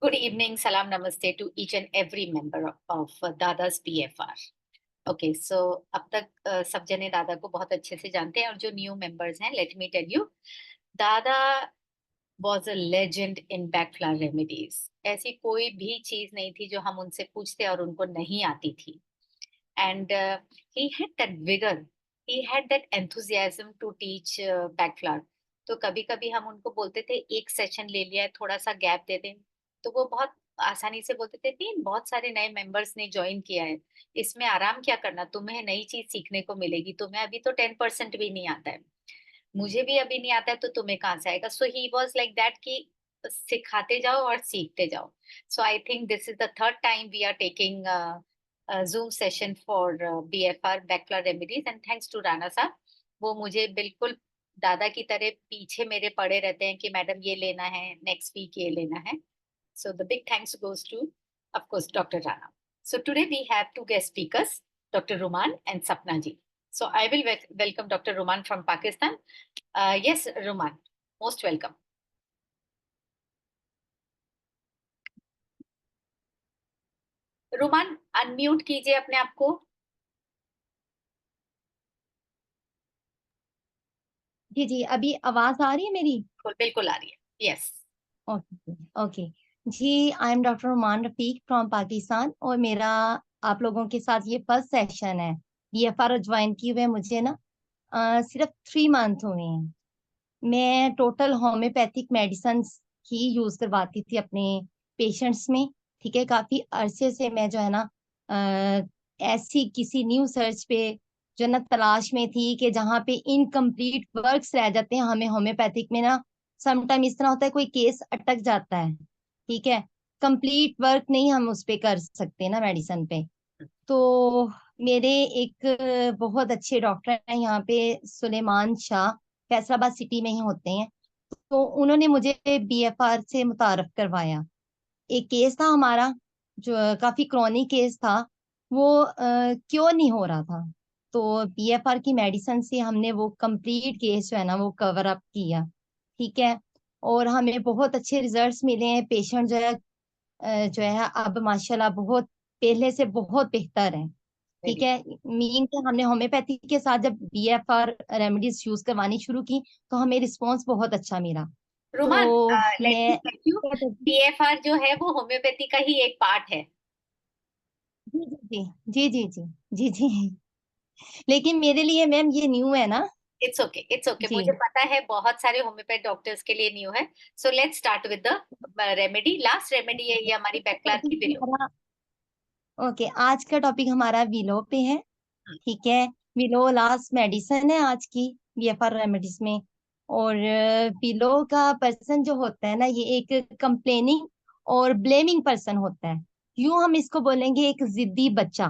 Good evening, salam namaste to each and every member of Dada's BFR. Okay, so अब तक सब जने दादा को बहुत अच्छे से जानते हैं और जो न्यू मेंबर्स हैं, लेट मी टेल यू, दादा was a legend in backflower remedies. ऐसी कोई भी चीज नहीं थी जो हम उनसे पूछते और उनको नहीं आती थी. And he had that vigor, he had that enthusiasm to teach backflower. तो कभी कभी हम उनको बोलते थे एक सेशन ले लिया है, थोड़ा सा गैप दे दें, तो वो बहुत आसानी से बोलते थे नहीं, बहुत सारे नए मेंबर्स ने ज्वाइन किया है, इसमें आराम क्या करना, तुम्हें नई चीज सीखने को मिलेगी, तुम्हें अभी तो 10% भी नहीं आता है, मुझे भी अभी नहीं आता है, तो तुम्हें कहाँ से आएगा. So he was like that कि सिखाते जाओ और सीखते जाओ. So I think this is the third time we are taking Zoom session for BFR Bachelor Remedies, and thanks to Rana Sahab, वो मुझे बिल्कुल दादा की तरह पीछे मेरे पड़े रहते हैं कि मैडम ये लेना है, नेक्स्ट वीक ये लेना है. So the big thanks goes to, of course, Dr. Rana. So today we have two guest speakers, Dr. Ruman and Sapna ji. So I will welcome Dr. Ruman from Pakistan. Yes, Ruman, most welcome. Ruman, unmute कीजिए अपने आप को. जी जी, अभी आवाज आ रही है मेरी? बिल्कुल आ रही है. यस. Okay okay. जी, I am doctor Ruman Rafiq from Pakistan और मेरा आप लोगों के साथ ये फर्स्ट सेशन है. बीएफआर ज्वाइन किए हुए मुझे ना सिर्फ 3 मंथ हुए हैं. मैं टोटल होम्योपैथिक मेडिसिन ही यूज करवाती थी अपने पेशेंट्स में. ठीक है, काफी अरसे से मैं जो है ना ऐसी किसी न्यू सर्च पे जो ना तलाश में थी कि जहाँ पे इनकम्प्लीट वर्क्स रह जाते हैं. हमें होम्योपैथिक में ना समटाइम इस तरह होता है कोई केस अटक जाता है. ठीक है, कंप्लीट वर्क नहीं हम उस पे कर सकते ना मेडिसिन पे. तो मेरे एक बहुत अच्छे डॉक्टर हैं यहाँ पे, सुलेमान शाह, फैसलाबाद सिटी में ही होते हैं. तो उन्होंने मुझे बीएफआर से मुतारफ करवाया. एक केस था हमारा जो काफी क्रॉनिक केस था, वो क्यों नहीं हो रहा था. तो बीएफआर की मेडिसिन से हमने वो कंप्लीट केस जो है ना वो कवर अप किया. ठीक है, और हमें बहुत अच्छे रिजल्ट्स मिले हैं. पेशेंट जो है अब माशाल्लाह बहुत पहले से बहुत बेहतर है. ठीक वेरी. है, मीन के हमने होम्योपैथी के साथ जब बीएफआर रेमेडीज यूज करवानी शुरू की तो हमें रिस्पांस बहुत अच्छा मिला. रोमान, तो लेट मी मैं टेल यू, पीएफआर जो है वो होम्योपैथी का ही एक पार्ट है. जी जी जी जी जी जी जी जी. लेकिन मेरे लिए मैम ये न्यू है ना. इट्स ओके, इट्स ओके, जी, मुझे पता है बहुत सारे होम्योपैथ डॉक्टर्स के लिए न्यू है. So let's start with the remedy. Last remedy है ये हमारी बैकलार की, बिलो. हमारा ओके, आज का टॉपिक हमारा विलो पे है. ठीक है, विलो लास्ट मेडिसिन है आज की बीएफआर रेमेडीज में. और विलो का पर्सन जो होता है ना ये एक कंप्लेनिंग और ब्लेमिंग पर्सन होता है. यूं हम इसको बोलेंगे एक जिद्दी बच्चा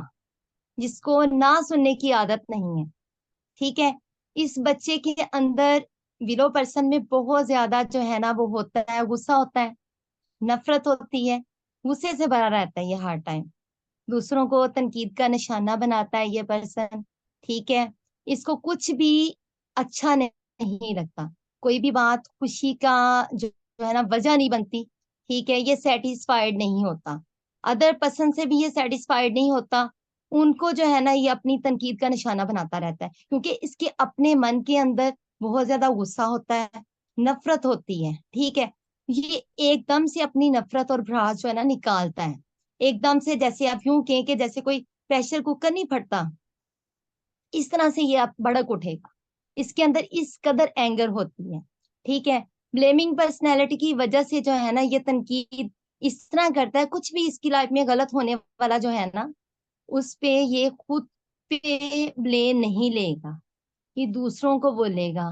जिसको ना सुनने की आदत नहीं है. ठीक है, इस बच्चे के अंदर विलो पर्सन में बहुत ज्यादा जो है ना वो होता है, गुस्सा होता है, नफरत होती है, गुस्से से भरा रहता है ये हर टाइम. दूसरों को तनकीद का निशाना बनाता है ये पर्सन. ठीक है, इसको कुछ भी अच्छा नहीं लगता. कोई भी बात खुशी का जो है ना वजह नहीं बनती. ठीक है, ये सेटिस्फाइड नहीं होता, अदर पर्सन से भी ये सेटिस्फाइड नहीं होता. उनको जो है ना ये अपनी तनकीद का निशाना बनाता रहता है क्योंकि इसके अपने मन के अंदर बहुत ज्यादा गुस्सा होता है, नफरत होती है. ठीक है, ये एकदम से अपनी नफरत और भड़ास जो है ना निकालता है. एकदम से जैसे आप यूं कहें कि जैसे कोई प्रेशर कुकर नहीं फटता, इस तरह से ये आप भड़क उठेगा. इसके अंदर इस कदर एंगर होती है. ठीक है, ब्लेमिंग पर्सनैलिटी की वजह से जो है ना ये तनकीद इस तरह करता है, कुछ भी इसकी लाइफ में गलत होने वाला जो है ना उस पे ये खुद पे ब्लेम नहीं लेगा, ये दूसरों को बोलेगा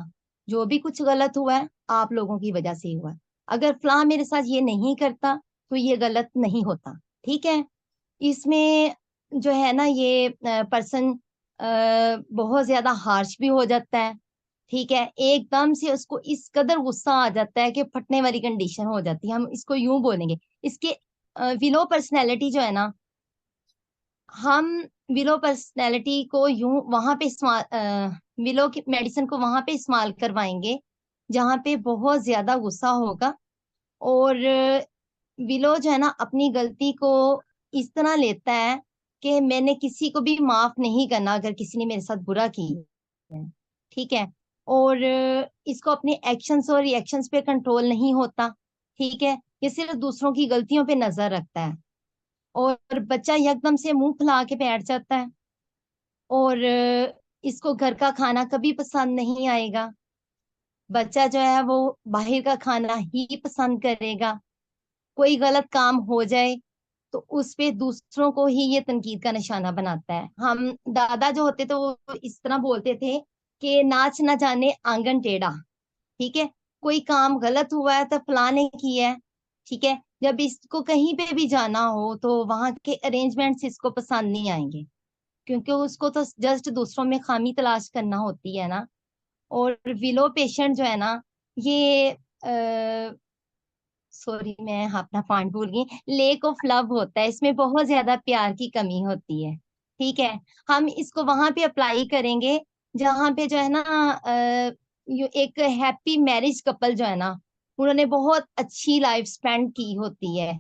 जो भी कुछ गलत हुआ है आप लोगों की वजह से हुआ है. अगर फलां मेरे साथ ये नहीं करता तो ये गलत नहीं होता. ठीक है, इसमें जो है ना ये पर्सन बहुत ज्यादा हार्श भी हो जाता है. ठीक है, एकदम से उसको इस कदर गुस्सा आ जाता है कि फटने वाली कंडीशन हो जाती है, हम इसको यूं बोलेंगे. इसके विलो पर्सनैलिटी जो है ना, हम विलो पर्सनैलिटी को यूं वहां पे इस्तेमाल विलो की मेडिसिन को वहां पे इस्तेमाल करवाएंगे जहां पे बहुत ज्यादा गुस्सा होगा. और विलो जो है ना अपनी गलती को इस तरह लेता है कि मैंने किसी को भी माफ नहीं करना अगर किसी ने मेरे साथ बुरा किया है, ठीक है। और इसको अपने एक्शंस और रिएक्शंस पे कंट्रोल नहीं होता, ठीक है। ये सिर्फ दूसरों की गलतियों पे नजर रखता है और बच्चा एकदम से मुंह फुला के बैठ जाता है और इसको घर का खाना कभी पसंद नहीं आएगा। बच्चा जो है वो बाहर का खाना ही पसंद करेगा। कोई गलत काम हो जाए तो उस पे दूसरों को ही ये तनकीद का निशाना बनाता है। हम दादा जो होते थे वो इस तरह बोलते थे कि नाच ना जाने आंगन टेढ़ा, ठीक है। कोई काम गलत हुआ है तो फलां ने किया है, ठीक है। जब इसको कहीं पे भी जाना हो तो वहां के अरेंजमेंट्स इसको पसंद नहीं आएंगे, क्योंकि उसको तो जस्ट दूसरों में खामी तलाश करना होती है ना। और विलो पेशेंट जो है ना, ये सॉरी मैं अपना पॉइंट भूल गई, लेक ऑफ लव होता है, इसमें बहुत ज्यादा प्यार की कमी होती है, ठीक है। हम इसको वहां पे अप्लाई करेंगे जहां पे जो है ना एक हैप्पी मैरिज कपल जो है ना, उन्होंने बहुत अच्छी लाइफ स्पेंड की होती है।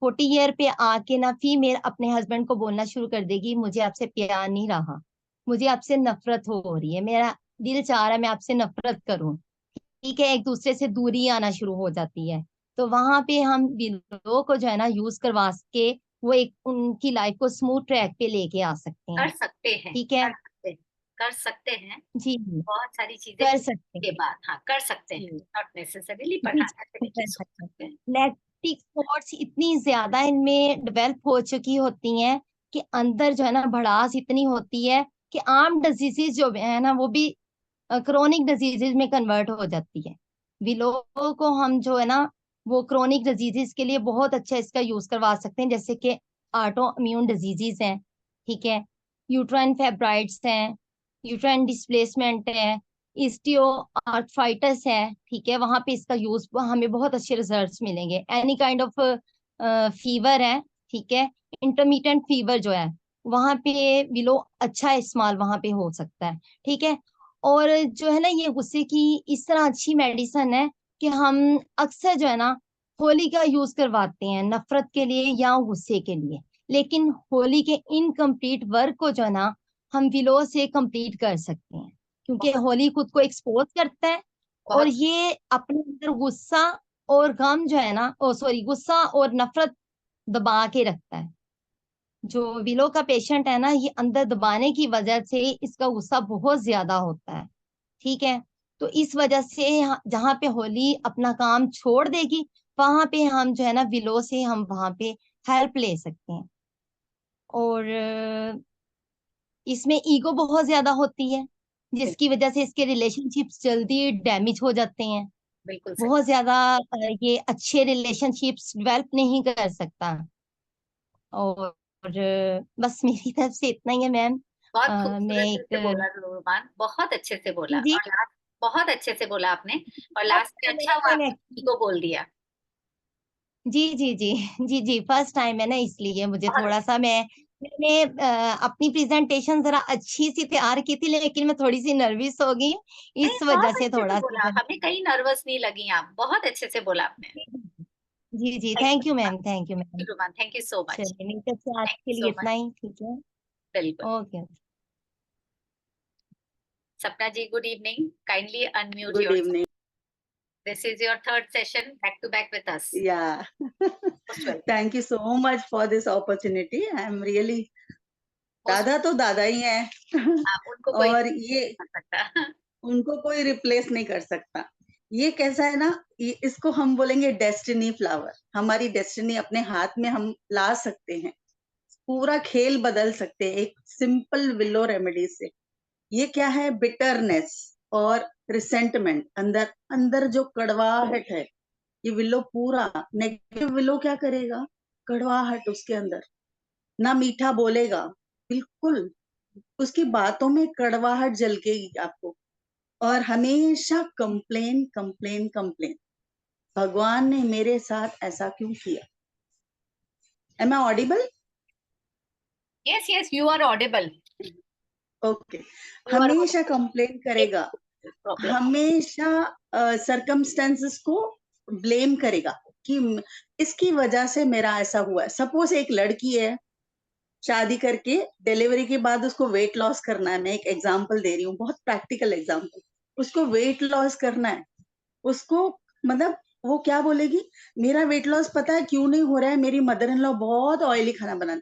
40 ईयर पे आके ना फीमेल अपने हस्बैंड को बोलना शुरू कर देगी मुझे आपसे प्यार नहीं रहा, मुझे आपसे नफरत हो रही है, मेरा दिल चाह रहा है मैं आपसे नफरत करूं, ठीक है। एक दूसरे से दूरी आना शुरू हो जाती है। तो वहां पे हम बिलो को जो है ना यूज करवा के वो एक उनकी लाइफ को स्मूथ ट्रैक पे लेके आ सकते कर हैं, सकते हैं, ठीक है। कर सकते हैं, कर सकते हैं। जी जी, बहुत सारी चीजें कर सकते के हैं। बाद, हाँ कर सकते हैं, जी नॉट नेसेसरीली बट जी हाँ जी, डेफिनेटली कर सोच सकते हैं। सकते हैं। लैक्टिक थॉट्स इतनी ज्यादा इनमें डेवलप हो चुकी होती हैं कि अंदर जो है ना भड़ास इतनी होती है कि आम डिजीजेस जो है ना वो भी क्रोनिक डिजीजेज में कन्वर्ट हो जाती है। विलो को हम जो है ना वो क्रोनिक डिजीजेस के लिए बहुत अच्छा इसका यूज करवा सकते हैं, जैसे कि ऑटो इम्यून डिजीजेस हैं, ठीक है। यूट्राइन फेब्राइड्स हैं, यूट्राइन डिस्प्लेसमेंट है, स्टियो आर्थराइटिस है, ठीक है। वहां पे इसका यूज हमें बहुत अच्छे रिजल्ट्स मिलेंगे। एनी काइंड ऑफ फीवर है, ठीक है। इंटरमीडिएट फीवर जो है वहां पे विलो अच्छा इस्तेमाल वहां पे हो सकता है, ठीक है। और जो है ना ये गुस्से की इस तरह अच्छी मेडिसिन है कि हम अक्सर जो है ना होली का यूज करवाते हैं नफरत के लिए या गुस्से के लिए, लेकिन होली के इनकम्प्लीट वर्क को जो है ना हम विलो से कंप्लीट कर सकते हैं, क्योंकि बहुत होली खुद को एक्सपोज करता है और बहुत ये अपने अंदर गुस्सा और गम जो है ना, ओ सॉरी, गुस्सा और नफरत दबा के रखता है। जो विलो का पेशेंट है ना ये अंदर दबाने की वजह से इसका गुस्सा बहुत ज्यादा होता है, ठीक है। तो इस वजह से जहाँ पे होली अपना काम छोड़ देगी वहां पे हम जो है ना विलो से हम वहां पे हेल्प ले सकते हैं। और इसमें ईगो बहुत ज्यादा होती है जिसकी वजह से इसके रिलेशनशिप्स जल्दी डैमेज हो जाते हैं। बिल्कुल सही। बहुत ज्यादा ये अच्छे रिलेशनशिप्स डेवलप नहीं कर सकता। और बस मेरी तरफ से इतना ही है मैम। बहुत मैं खूबसूरत से एक बोला रुमान, बहुत अच्छे से बोला, जी जी, और लास्ट बहुत अच्छे से बोला आपने, और फर्स्ट लास्ट में टाइम है अच्छा ना हुआ मैम आपने एक्चुअली। को बोल दिया। जी जी जी जी जी, फर्स्ट टाइम है ना इसलिए मुझे बहुत थोड़ा सा मैंने अपनी प्रेजेंटेशन जरा अच्छी सी तैयार की थी लेकिन मैं थोड़ी सी नर्वस हो गई, नहीं, इस वजह बहुत से अच्छे से थोड़ा बोला, सा हमें कहीं नर्वस नहीं लगी, आप बहुत अच्छे से बोला आपने। जी जी, thank thank you ma'am, thank you ma'am. You Ruman, thank you so much. चलिए मेरी तरफ से आज थैंक के यू लिए सो इतना मच। ही, ठीक है। बिल्कुल। Okay. Sapna ji, good evening, kindly unmute Good yourself. evening. This is your third session back to back with us. Yeah. Most welcome. Thank you so much for this opportunity. I'm really most, दादा तो दादा ही है आप उनको कोई और नहीं ये कर सकता। उनको कोई रिप्लेस नहीं कर सकता। ये कैसा है ना, इसको हम बोलेंगे डेस्टिनी फ्लावर। हमारी डेस्टिनी अपने हाथ में हम ला सकते हैं, पूरा खेल बदल सकते हैं एक सिंपल विलो रेमेडी से। ये क्या है, बिटरनेस और रिसेंटमेंट, अंदर अंदर जो कड़वाहट है, ये विलो पूरा, नेगेटिव विलो क्या करेगा, कड़वाहट उसके अंदर, ना मीठा बोलेगा, बिल्कुल उसकी बातों में कड़वाहट झलकेगी आपको, और हमेशा कंप्लेन कंप्लेन कंप्लेन, भगवान ने मेरे साथ ऐसा क्यों किया। Am I audible? Yes yes, you are audible. Okay. You are हमेशा ऑडिबल। कंप्लेन करेगा, प्रॉब्लम। हमेशा सरकमस्टेंसेस को ब्लेम करेगा, कि इसकी वजह से मेरा ऐसा हुआ है। सपोज एक लड़की है, शादी करके डिलीवरी के बाद उसको वेट लॉस करना है, मैं एक एग्जांपल दे रही हूँ, बहुत प्रैक्टिकल एग्जांपल। उसको वेट लॉस करना है, उसको मतलब वो क्या बोलेगी, मेरा वेट लॉस पता है क्यों नहीं हो रहा है, मेरी मदर इन लॉ बहुत ऑयली खाना बनाती,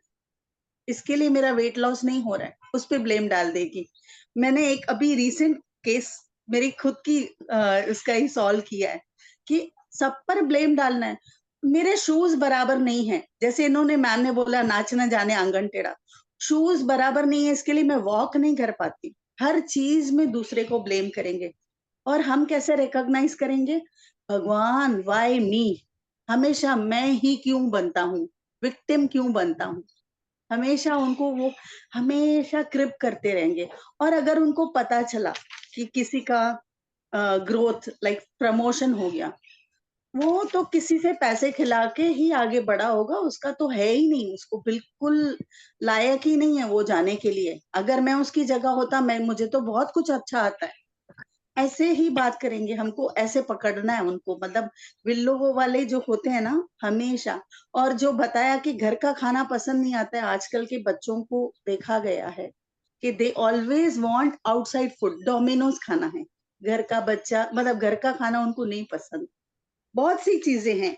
इसके लिए मेरा वेट लॉस नहीं हो रहा है, उस पे ब्लेम डाल देगी। मैंने एक अभी रिसेंट केस मेरी खुद की उसका ही सॉल्व किया है कि सब पर ब्लेम डालना है। मेरे शूज बराबर नहीं है, जैसे इन्होंने मैम ने बोला नाच न जाने आंगन टेढ़ा, शूज बराबर नहीं है इसके लिए मैं वॉक नहीं कर पाती। हर चीज में दूसरे को ब्लेम करेंगे, और हम कैसे रिकॉग्नाइज करेंगे, भगवान वाई मी, हमेशा मैं ही क्यों बनता हूँ, विक्टिम क्यों बनता हूँ, हमेशा उनको वो हमेशा क्रिप करते रहेंगे। और अगर उनको पता चला कि किसी का ग्रोथ लाइक प्रमोशन हो गया, वो तो किसी से पैसे खिला के ही आगे बढ़ा होगा, उसका तो है ही नहीं, उसको बिल्कुल लायक ही नहीं है वो जाने के लिए। अगर मैं उसकी जगह होता, मैं मुझे तो बहुत कुछ अच्छा आता है, ऐसे ही बात करेंगे, हमको ऐसे पकड़ना है उनको, मतलब विल्लो वो वाले जो होते हैं ना हमेशा। और जो बताया कि घर का खाना पसंद नहीं आता है, आजकल के बच्चों को देखा गया है कि they always want outside food, Domino's खाना है, घर का बच्चा मतलब घर का खाना उनको नहीं पसंद। बहुत सी चीजें हैं।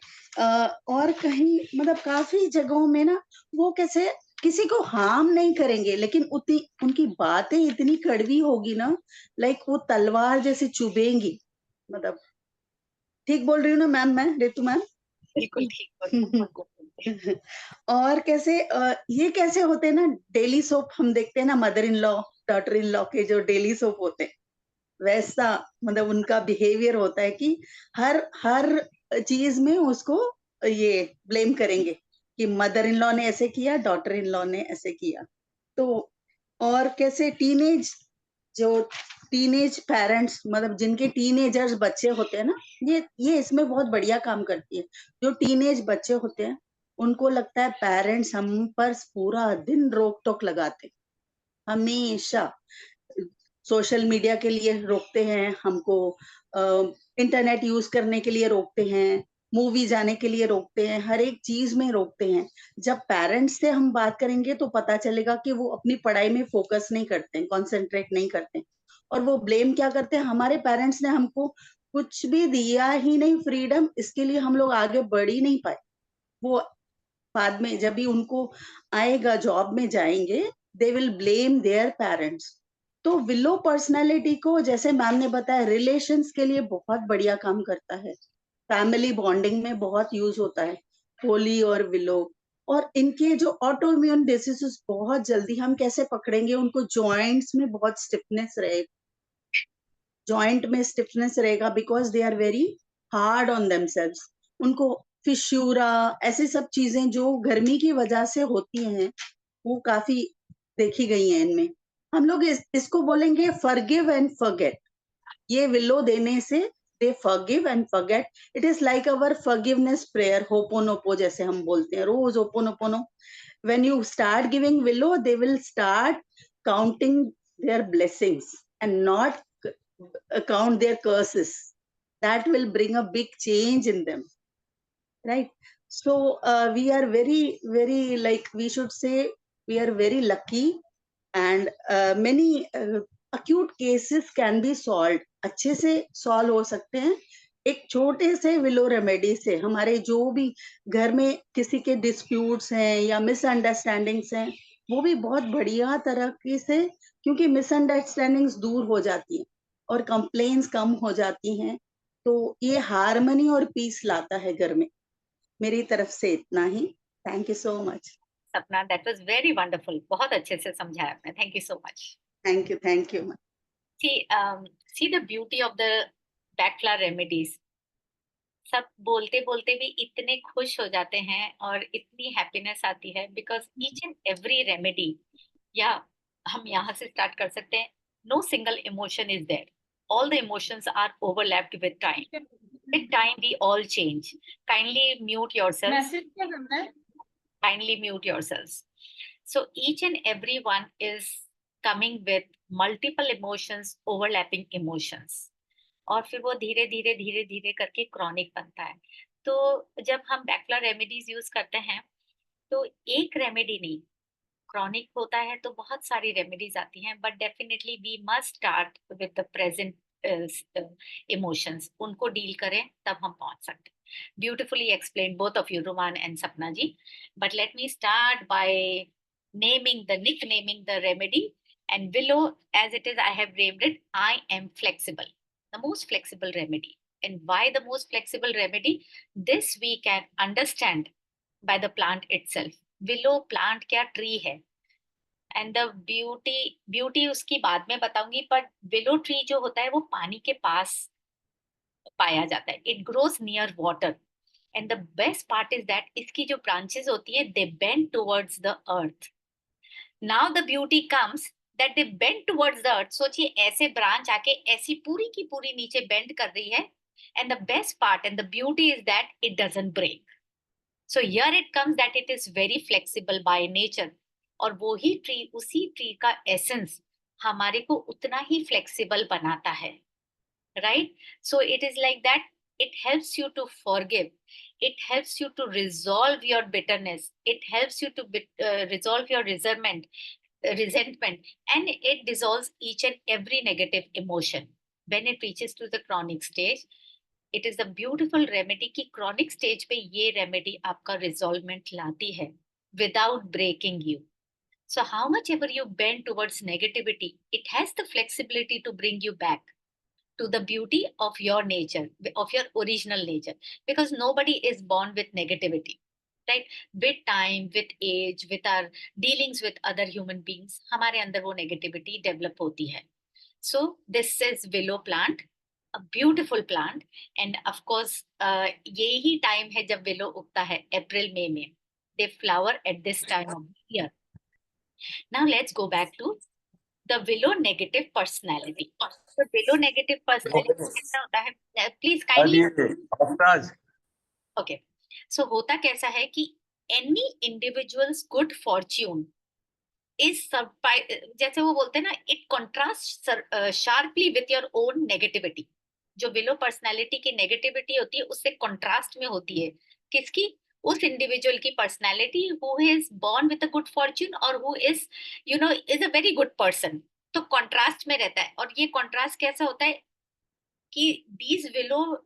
और कहीं मतलब काफी जगहों में ना वो कैसे किसी को हार्म नहीं करेंगे, लेकिन उतनी उनकी बातें इतनी कड़वी होगी ना, लाइक वो तलवार जैसे चुभेंगी। मतलब ठीक बोल रही हूँ ना मैम, मैं रितु मैम? बिल्कुल ठीक बोल। और कैसे ये कैसे होते हैं ना, डेली सोप हम देखते हैं ना, mother in law daughter in law के जो डेली सोप होते हैं, वैसा मतलब उनका बिहेवियर होता है कि हर हर चीज में उसको ये ब्लेम करेंगे कि मदर इन लॉ ने ऐसे किया, डॉटर इन लॉ ने ऐसे किया। तो और कैसे जो टीनेज पेरेंट्स, मतलब जिनके टीनेजर्स बच्चे होते हैं ना, ये इसमें बहुत बढ़िया काम करती है। जो टीनेज बच्चे होते हैं, उनको लगता है पेरेंट्स हम पर पूरा दिन रोक टोक लगाते, हमेशा सोशल मीडिया के लिए रोकते हैं हमको, इंटरनेट यूज करने के लिए रोकते हैं, मूवी जाने के लिए रोकते हैं, हर एक चीज में रोकते हैं। जब पेरेंट्स से हम बात करेंगे तो पता चलेगा कि वो अपनी पढ़ाई में फोकस नहीं करते हैं, कॉन्सेंट्रेट नहीं करते हैं, और वो ब्लेम क्या करते हैं, हमारे पेरेंट्स ने हमको कुछ भी दिया ही नहीं फ्रीडम, इसके लिए हम लोग आगे बढ़ ही नहीं पाए। वो बाद में जब भी उनको आएगा, जॉब में जाएंगे, they will blame their parents. तो विलो पर्सनालिटी को, जैसे मैम ने बताया, रिलेशंस के लिए बहुत बढ़िया काम करता है, फैमिली बॉन्डिंग में बहुत यूज होता है होली और विलो। और इनके जो ऑटो इम्यून डिसीजेस बहुत जल्दी हम कैसे पकड़ेंगे उनको, जॉइंट्स में बहुत स्टिफनेस रहे, जॉइंट में स्टिफनेस रहेगा, because they are very hard on themselves. उनको फिशूरा, ऐसी सब चीजें जो गर्मी की वजह से होती हैं, वो काफी देखी गई हैं इनमें। हम लोग इसको बोलेंगे फॉरगिव एंड फॉरगेट। ये विलो देने से they forgive and forget. It is like our forgiveness prayer, Ho'oponopono जैसे हम बोलते हैं रोज Ho'oponopono. when you start giving willow, they will start counting their blessings and not count their curses. That will bring a big change in them, right? So we are very like, we should say we are very lucky, and many acute cases can be solved, अच्छे से solve हो सकते हैं एक छोटे से willow remedy से। हमारे जो भी घर में किसी के डिस्प्यूट्स हैं या मिसअंडरस्टैंडिंग्स हैं, वो भी बहुत बढ़िया तरीके से, क्योंकि मिसअंडरस्टैंडिंग्स दूर हो जाती हैं और कंप्लेन्स कम हो जाती हैं, तो ये हार्मनी और पीस लाता है घर में। मेरी तरफ से इतना ही। Thank you so much. Sapna, that was very wonderful, बहुत अच्छे से समझाया आपने, thank you so much. Thank you. See the beauty of the backflower remedies. सब बोलते बोलते भी इतने खुश हो जाते हैं और इतनी हैप्पीनेस आती है, because each and every remedy, या हम यहाँ से स्टार्ट कर सकते हैं, no single emotion is there, all the emotions are overlapped with time, with time we all change. Kindly mute yourselves. Kindly mute yourselves. So each and every one is coming with multiple emotions, overlapping emotions, और फिर वो धीरे धीरे धीरे धीरे करके chronic बनता है। तो जब हम बैकलर रेमेडीज यूज करते हैं तो एक रेमेडी नहीं, क्रॉनिक होता है तो बहुत सारी रेमेडीज आती हैं, but definitely we must start with the present emotions, उनको डील करें तब हम पहुंच सकते हैं। Beautifully explain both of you, Roman and Sapna ji, but let me start by naming the nicknaming the remedy. And Willow, as it is, I have named it, I am flexible, the most flexible remedy. And why the most flexible remedy? This we can understand by the plant itself. Willow plant क्या tree है, and the beauty उसकी बाद में बताऊंगी, पर willow tree जो होता है वो पानी के पास पाया जाता है, it grows near water. And the best part is that इसकी जो ब्रांचेस होती है they bend towards the earth. Now the beauty comes that they bend towards the earth, सोचिए ऐसे ब्रांच आके ऐसी पूरी की पूरी नीचे बेंड कर रही है, and the best part and the beauty is that it doesn't break. So here it comes that it is very flexible by nature, और वो ही ट्री, उसी ट्री का एसेंस हमारे को उतना ही फ्लेक्सिबल बनाता है, right? So it is like that, it helps you to forgive, it helps you to resolve your bitterness, it helps you to resolve your resentment, and it dissolves each and every negative emotion when it reaches to the chronic stage. It is a beautiful remedy कि chronic stage पे ये remedy आपका resolvement लाती है without breaking you. So how much ever you bend towards negativity, it has the flexibility to bring you back to the beauty of your nature, of your original nature, because nobody is born with negativity, right? With time, with age, with our dealings with other human beings, हमारे अंदर वो negativity develop होती है. So this is willow plant, a beautiful plant, and of course यही time है जब willow उगता है, April May में. They flower at this time of the year. Now let's go back to the willow negative personality. So willow negative personality कैसा होता है? Please kindly. Okay. So होता कैसा है कि any individual's good fortune is जैसे वो बोलते हैं ना, it contrasts sharply with your own negativity. जो willow personality की negativity होती है उससे contrast में होती है किसकी? उस इंडिविजुअल की personality who is born with a good fortune और who is is a very good person. तो कॉन्ट्रास्ट में रहता है, और ये कॉन्ट्रास्ट कैसा होता है कि these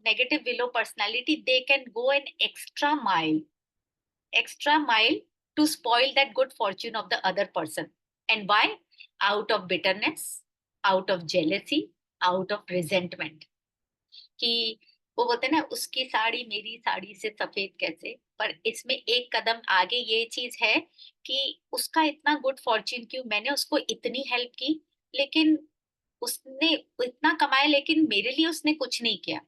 negative willow personality, they can go an extra mile to spoil that good fortune of the other person. And why? Out of bitterness, out of jealousy, out of resentment. कि वो बोलते हैं ना, उसकी साड़ी मेरी साड़ी से सफेद कैसे, पर इसमें एक कदम आगे ये चीज है कि उसका इतना गुड फॉर्च्यून क्यों, मैंने उसको इतनी हेल्प की लेकिन उसने इतना कमाया लेकिन मेरे लिए उसने कुछ नहीं किया,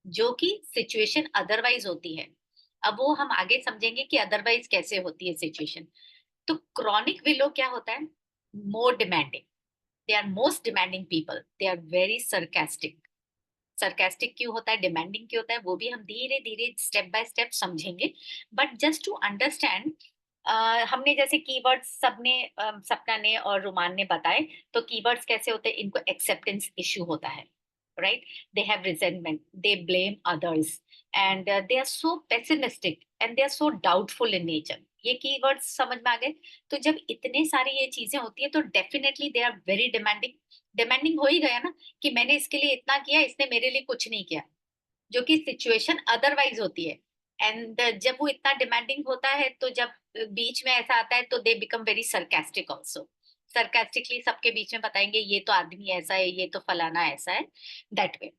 जो कि सिचुएशन अदरवाइज होती है। अब वो हम आगे समझेंगे कि अदरवाइज कैसे होती है सिचुएशन। तो क्रॉनिक विलो क्या होता है? More demanding, they are most demanding people, they are very sarcastic. Sarcastic क्यों होता है, डिमांडिंग क्यों होता है, वो भी हम धीरे धीरे स्टेप बाय स्टेप समझेंगे। बट जस्ट टू अंडरस्टैंड, हमने जैसे कीवर्ड्स सबने सपना ने और रोमान ने बताए, तो कीवर्ड्स कैसे होते हैं, इनको एक्सेप्टेंस इश्यू होता है, right? They have resentment, they blame others, and they are so pessimistic and they are so doubtful in nature. ये कीवर्ड्स समझ में आ गए? तो जब इतने सारी ये चीजें होती है तो definitely they are very demanding. Demanding हो ही गया ना कि मैंने इसके लिए इतना किया, इसने मेरे लिए कुछ नहीं किया, जो कि सिचुएशन अदरवाइज होती है। एंड जब वो इतना डिमांडिंग होता है तो जब बीच में ऐसा आता है तो they become very sarcastic also. Sarcastically सबके बीच में बताएंगे ये तो आदमी ऐसा है, ये तो फलाना ऐसा है, that way.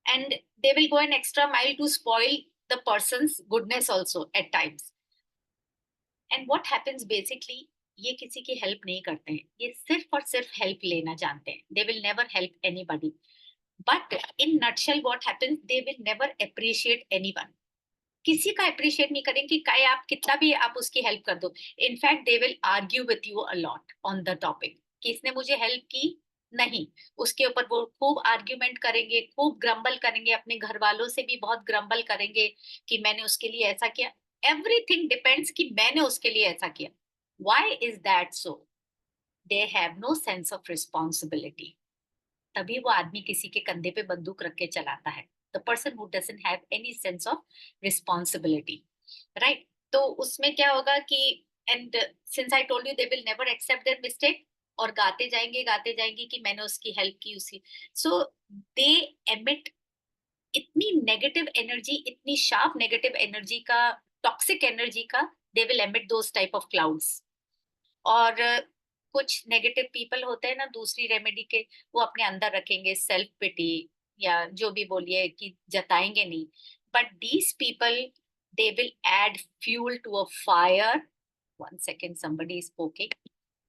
And they will go an extra mile to spoil the person's goodness also at times. And what happens basically, ये किसी की हेल्प नहीं करते हैं, ये सिर्फ और सिर्फ हेल्प लेना जानते हैं। दे will never help anybody, but in nutshell what happens, they will never appreciate anyone. किसी का अप्रिशिएट नहीं करेंगे, चाहे आप कितना भी आप उसकी हेल्प कर दो। In fact they will argue with you a lot on the topic कि इसने मुझे हेल्प की नहीं, उसके ऊपर वो खूब आर्ग्यूमेंट करेंगे, खूब ग्रम्बल करेंगे, अपने घर वालों से भी बहुत ग्रम्बल करेंगे कि मैंने उसके लिए ऐसा किया। एवरीथिंग डिपेंड्स कि मैंने उसके लिए ऐसा किया। Why is that so? They have no sense of responsibility. तभी वो आदमी किसी के कंधे पे बंदूक रख के चलाता है, the person who doesn't have any sense of responsibility, right? तो उसमें क्या होगा कि and since I told you they will never accept their mistake, और गाते जाएंगे कि मैंने उसकी हेल्प की उसी, so they emit इतनी नेगेटिव एनर्जी, इतनी शार्प नेगेटिव एनर्जी का, टॉक्सिक एनर्जी का, they will emit those type of clouds. और कुछ नेगेटिव पीपल होते हैं ना दूसरी रेमेडी के, वो अपने अंदर रखेंगे, सेल्फ पिटी या जो भी बोलिए कि जताएंगे नहीं, but these people they will add fuel to a fire. One second, somebody is speaking,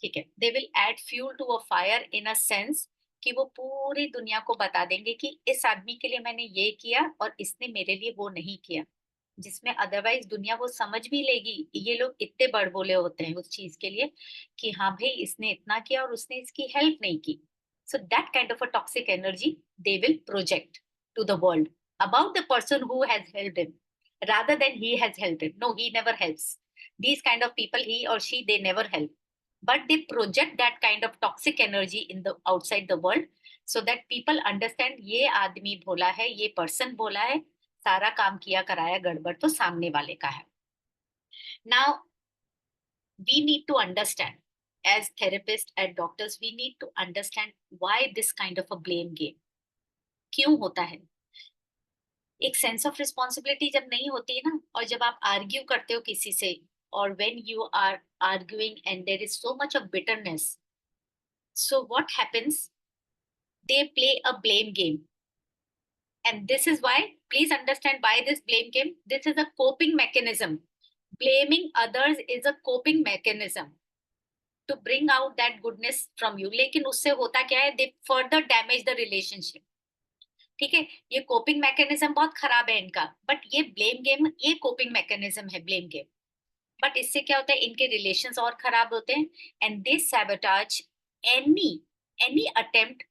ठीक है, they will add fuel to a fire in a sense कि वो पूरी दुनिया को बता देंगे कि इस आदमी के लिए मैंने ये किया और इसने मेरे लिए वो नहीं किया, जिसमें अदरवाइज दुनिया वो समझ भी लेगी, ये लोग इतने बड़बोले होते हैं उस चीज के लिए कि हाँ भाई इसने इतना किया और उसने इसकी हेल्प नहीं की। So that kind of a toxic energy they will project to the world about the person who has helped him rather than he has helped him. No, he never helps. These kind of people, he or she, they never help. But they project that kind of toxic energy in the outside the world so that people understand ये आदमी भोला है, ये person भोला है, सारा काम किया कराया गड़बड़ तो सामने वाले का है। Now we need to understand, as therapists and doctors, we need to understand why this kind of a blame game, क्यों होता है। एक सेंस ऑफ रिस्पॉन्सिबिलिटी जब नहीं होती है ना, और जब आप आर्ग्यू करते हो किसी से, और when you are arguing and there is so much of bitterness, so what happens, they play a blame game, and this is why, please understand why this blame game, this is a coping mechanism. Blaming others is a coping mechanism to bring out that goodness from you, लेकिन उससे होता क्या है, they further damage the relationship। ठीक है, ये coping mechanism बहुत खराब है इनका, बट ये ब्लेम गेम, ये कोपिंग मैकेनिज्म है ब्लेम गेम, बट इससे क्या होता है, इनके रिलेशंस और खराब होते हैं, and they sabotage any attempt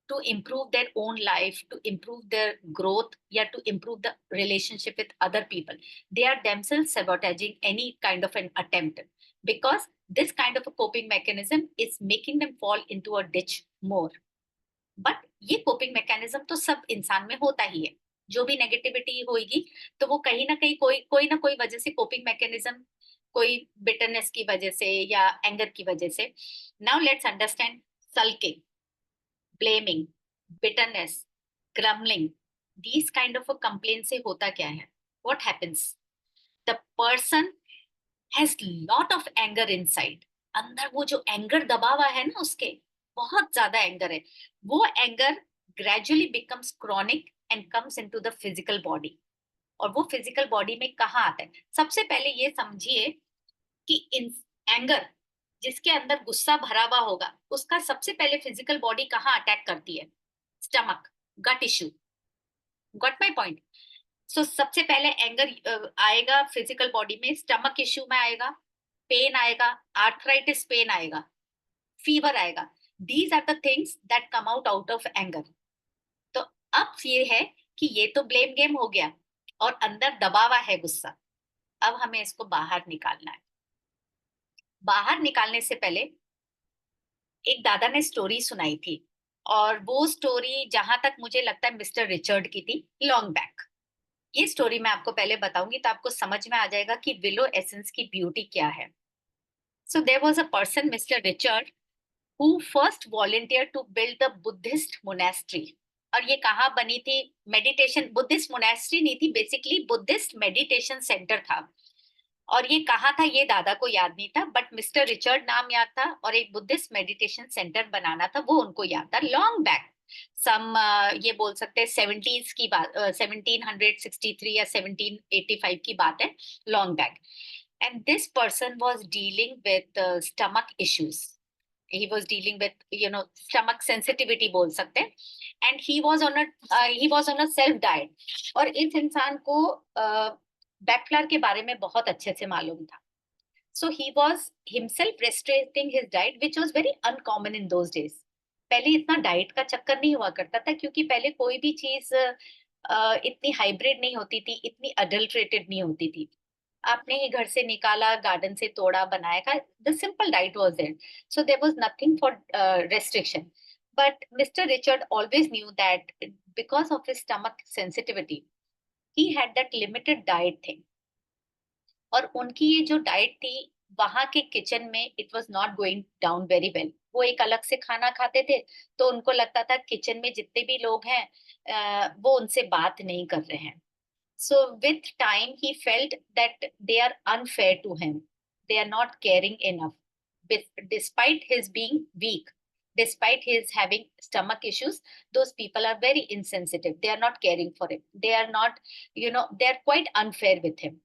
to improve their own life, to improve their growth, yeah, to improve the relationship with other people. They are themselves sabotaging any kind of an attempt, because this kind of a coping mechanism is making them fall into a ditch more. But ये coping mechanism तो सब इंसान में होता ही है, जो भी negativity होगी तो वो कहीं ना कहीं कोई ना कोई वजह से कोपिंग मैकेनिज्म, कोई बिटरनेस की वजह से या एंगर की वजह से। Now let's understand sulking, blaming, bitterness, grumbling, these kind of a complaint से होता क्या है, what happens, the person has lot of anger inside, अंदर वो जो एंगर दबा हुआ है ना, उसके बहुत ज्यादा एंगर है, वो anger gradually becomes chronic and comes into the physical body. और वो फिजिकल बॉडी में कहाँ आता है, सबसे पहले ये समझिए कि इन एंगर, जिसके अंदर गुस्सा भरा हुआ होगा, उसका सबसे पहले फिजिकल बॉडी कहाँ अटैक करती है, stomach, gut issue. Got my point? So सबसे पहले एंगर आएगा फिजिकल बॉडी में, स्टमक इश्यू में आएगा, पेन आएगा, आर्थराइटिस पेन आएगा, फीवर आएगा। These are the things that come out of anger. तो अब ये है कि ये तो ब्लेम गेम हो गया और अंदर दबा हुआ है गुस्सा, अब हमें इसको बाहर निकालना है। बाहर निकालने से पहले एक दादा ने स्टोरी सुनाई थी, और वो स्टोरी जहां तक मुझे लगता है मिस्टर रिचर्ड की थी, लॉन्ग बैक। ये स्टोरी मैं आपको पहले बताऊंगी तो आपको समझ में आ जाएगा कि विलो एसेंस की ब्यूटी क्या है। So there was a person, mister Richard, who first volunteered to build the Buddhist monastery। और ये कहाँ बनी थी, मेडिटेशन, बुद्धिस्ट मोनेस्ट्री नहीं थी, बेसिकली बुद्धिस्ट मेडिटेशन सेंटर था। और ये कहाँ था ये दादा को याद नहीं था, बट मिस्टर रिचर्ड नाम याद था, और एक बुद्धिस्ट मेडिटेशन सेंटर बनाना था वो उनको याद था, लॉन्ग बैक, सम ये बोल सकते हैं 70s की बात, 1763 या 1785 की बात है, long back. And this person was dealing with stomach issues, he was dealing with stomach sensitivity बोल सकते हैं, and he was on a self diet। और इस इंसान को बैकफ्लावर के बारे में बहुत अच्छे से मालूम था। so he was himself restricting his diet, which was very uncommon in those days। पहले इतना डाइट का चक्कर नहीं हुआ करता था, क्योंकि पहले कोई भी चीज इतनी हाइब्रिड नहीं होती थी, इतनी अडल्ट्रेटेड नहीं होती थी। आपने ही घर से निकाला, गार्डन से तोड़ा, बनाया, the simple diet was there, so there was nothing for restriction. But Mr. Richard always knew that because of his stomach sensitivity, he had that limited diet thing. और उनकी ये जो डाइट थी वहां के किचन में, it was not going down very well. वो एक अलग से खाना खाते थे, तो उनको लगता था किचन में जितने भी लोग हैं वो उनसे बात नहीं कर रहे हैं. So with time, he felt that they are unfair to him. They are not caring enough. Despite his being weak, despite his having stomach issues, those people are very insensitive. They are not caring for him. They are not, they are quite unfair with him.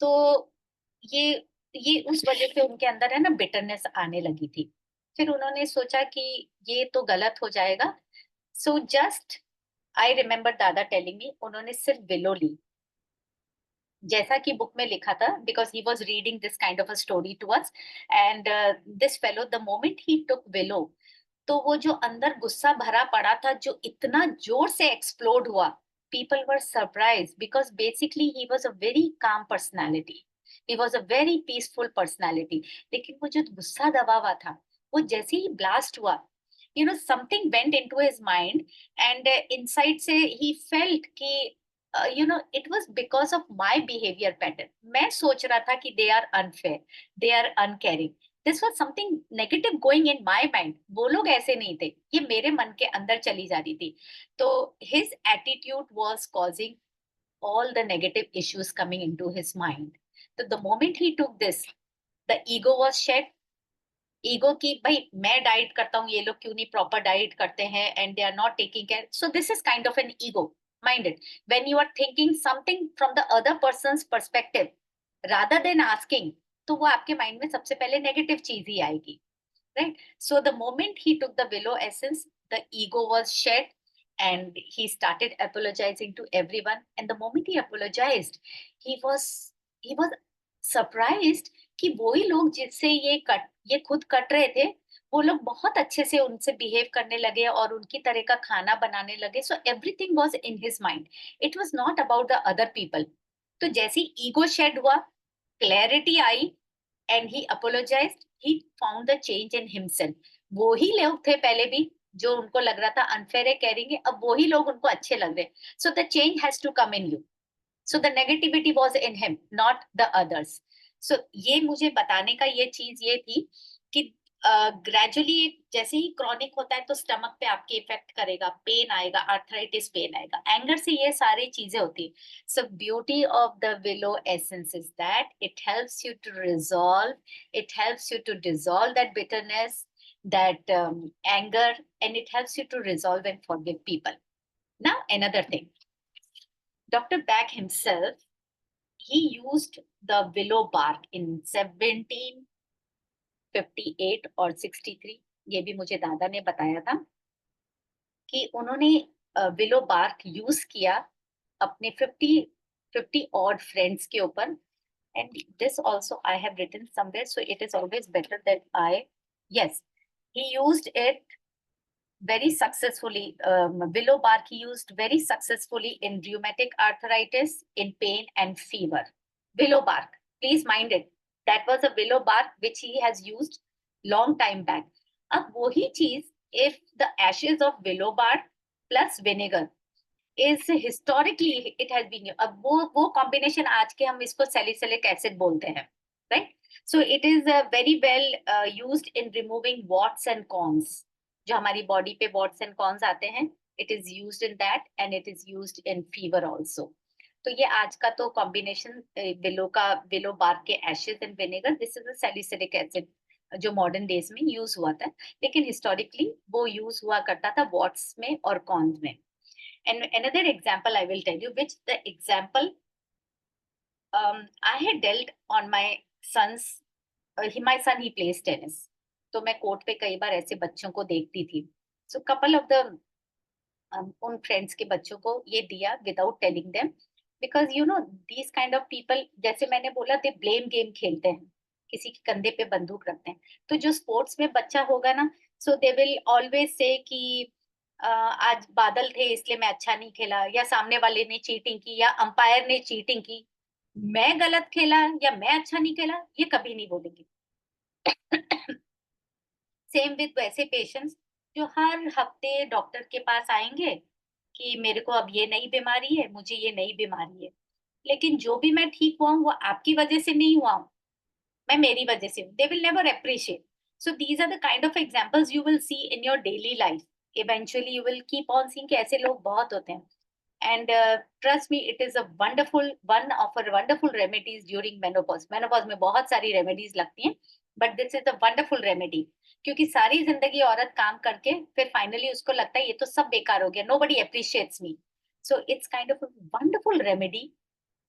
तो ये ये उस वजह से उनके अंदर है ना बिटरनेस आने लगी थी. फिर उन्होंने सोचा कि ये तो गलत हो जाएगा. सो जस्ट आई रिमेम्बर दादा टेलिंग मी, उन्होंने सिर्फ विलो ली, जैसा कि बुक में लिखा था, because he was reading this kind of a story to us. And this fellow, the moment he took willow, तो वो जो अंदर गुस्सा भरा पड़ा था जो इतना जोर से एक्सप्लोड हुआ, people were surprised because basically he was a very calm personality. He was a very peaceful personality. लेकिन वो जो गुस्सा दबा हुआ था, वो जैसे ही ब्लास्ट हुआ, something went into his mind, and inside से he felt कि it was because of my behavior pattern. मैं सोच रहा था कि they are unfair, they are uncaring. This was something negative going in my mind. वो लोग ऐसे नहीं थे, ये मेरे मन के अंदर चली जा रही थी. तो his attitude was causing all the negative issues coming into his mind. So the moment he took this, the ego was shed. Ego की भाई मैं डाइट करता हूँ, ये लोग क्यों नहीं प्रॉपर डाइट करते हैं, and they are not taking care. So this is kind of an ego minded. When you are thinking something from the other person's perspective rather than asking, तो वो आपके माइंड में सबसे पहले नेगेटिव चीज ही आएगी, right? So the moment he took the willow essence, the ego was shed, and he started apologizing to everyone. And the moment he apologized, he was surprised कि वही लोग जिससे ये खुद कट रहे थे, वो लोग बहुत अच्छे से उनसे बिहेव करने लगे और उनकी तरह का खाना बनाने लगे. So everything was in his mind, it was not about the other people. तो जैसे ईगो शेड हुआ, clarity I, and he apologised, he found the change in himself. वो ही लोग थे पहले भी जो उनको लग रहा था अनफेयर है, करेंगे, अब वो ही लोग उनको अच्छे लग रहे. So the change has to come in you. So the negativity was in him, not the others. So ये मुझे बताने का ये चीज ये थी कि ग्रेजुअली जैसे ही क्रॉनिक होता है तो स्टमक पे आपके इफेक्ट करेगा, पेन आएगा, आर्थराइटिस पेन आएगा, एंगर से ये सारी चीजें होती. So beauty of the willow essence is that it helps you to resolve, it helps you to dissolve that bitterness, that anger, and it helps you to resolve and forgive people. Now another thing, Dr. Bach himself, he used the willow bark in 1758 और 63. ये भी मुझे दादा ने बताया था कि उन्होंने विलो बार्क यूज किया अपने 50 odd friends के ऊपर. And this also I have written somewhere, so it is always better that yes, he used it very successfully. Willow bark he used very successfully in rheumatic arthritis, in pain and fever. Willow bark, please mind it, that was a willow bark which he has used long time back. अब वही चीज, if the ashes of willow bark plus vinegar is historically it has been, अब वो combination आज के हम इसको salicylic acid बोलते हैं, right? So it is very well used in removing warts and corns. जो हमारी बॉडी पे वॉट्स एंड कॉन्स आते हैं, it is used in that, and it is used in fever also. तो ये आज का तो कॉम्बिनेशन विलो बार्क के Ashes and vinegar, this is a salicylic acid जो मॉडर्न डेज में यूज हुआ था, लेकिन हिस्टोरिकली वो यूज हुआ करता था वॉट्स में और कॉन्स में. And another example I will tell you, which the example I had dealt on my sons. My son he plays tennis, तो मैं कोर्ट पे कई बार ऐसे बच्चों को देखती थी. सो कपल ऑफ द उन फ्रेंड्स के बच्चों को ये दिया without telling them, because you know these kind of people, जैसे मैंने बोला, दे ब्लेम गेम खेलते हैं, किसी के कंधे पे बंदूक रखते हैं. तो जो स्पोर्ट्स में बच्चा होगा ना, सो दे विल ऑलवेज से कि आज बादल थे इसलिए मैं अच्छा नहीं खेला, या सामने वाले ने चीटिंग की, या अंपायर ने चीटिंग की, मैं गलत खेला या मैं अच्छा नहीं खेला, ये कभी नहीं बोलेंगे. सेम विद वैसे पेशेंट्स, जो हर हफ्ते डॉक्टर के पास आएंगे कि मेरे को अब ये नई बीमारी है, मुझे ये नई बीमारी है, लेकिन जो भी मैं ठीक हुआ हूँ वो आपकी वजह से नहीं हुआ हूँ, मैं मेरी वजह से हूँ. They will never appreciate. So these are the kind of examples you will see in your daily life. Eventually you will keep on seeing कि ऐसे लोग बहुत होते हैं. And trust me, it is a wonderful one of a wonderful remedies during menopause. Menopause में बहुत सारी remedies लगती हैं, but this is a wonderful remedy. क्योंकि सारी जिंदगी औरत काम करके फिर finally उसको लगता है ये तो सब बेकार हो गया, nobody appreciates me. So it's kind of a wonderful remedy